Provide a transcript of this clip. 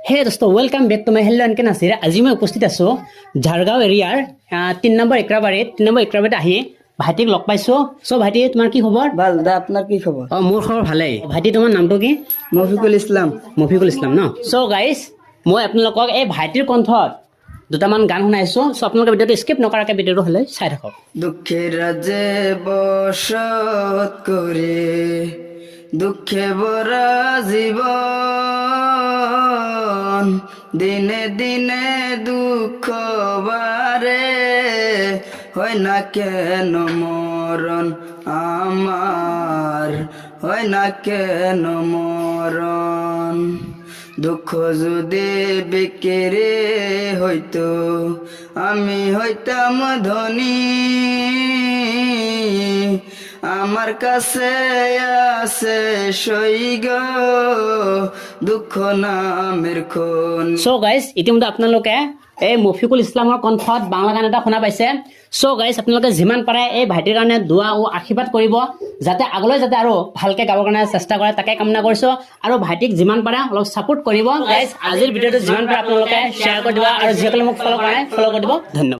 হে দোস্ত welcome back to my hello NK Nasir আজি মই উপস্থিত আছো ঝাৰগাঁও এৰিয়াৰ 3 নম্বৰ একৰাবাৰীত আহি ভাইটিক লগ পাইছো। সো ভাইটি তোমাৰ কি খবৰ? ভাল দা, আপনার কি খবর? মোৰ খবৰ ভালেই। ভাইটি তোমাৰ নামটো কি? মফিকুল ইসলাম। মফিকুল ইছলাম ন? সো গাইজ মই আপোনালোকক এই ভাইটিৰ কণ্ঠত দুটামান গান শুনাইছো। সো আপোনালোকে ভিডিঅ'টো স্কিপ নকৰাকৈ ভিডিঅ'টো হ'লে চাই থাকক। দুঃখের রাজে বসত করে দুঃখে ভরা জীবন, দিনে দিনে দুঃখ বারে, হয় না কেন মরণ আমার, হয় না কেন মরণ। দুঃখ যদি বিকেরে হইতো আমি হইতাম ধনী, আমার কাছে আছে সৈগ দুঃখ নামের খন। সো গাইজ ইতিমধ্যে আপোনালোকে এই মফিকুল ইছলামৰ কণ্ঠত বাংলা গান এটা শুনা পাইছে। সো গাইজ আপোনালোকে যিমান পাৰে এই ভাইটিৰ কাৰণে দোৱা আৰু আশীৰ্বাদ কৰিব, যাতে আগলৈ যাতে আৰু ভালকৈ গাবৰ কাৰণে চেষ্টা কৰে, তাকে কামনা কৰিছোঁ। আৰু ভাইটিক যিমান পাৰে অলপ ছাপোৰ্ট কৰিব। গাইজ আজিৰ ভিডিঅ'টো যিমান পাৰে আপোনালোকে শ্বেয়াৰ কৰি দিব, আৰু যিসকলে মোক ফ'ল' কৰে ফ'ল' কৰি দিব। ধন্যবাদ।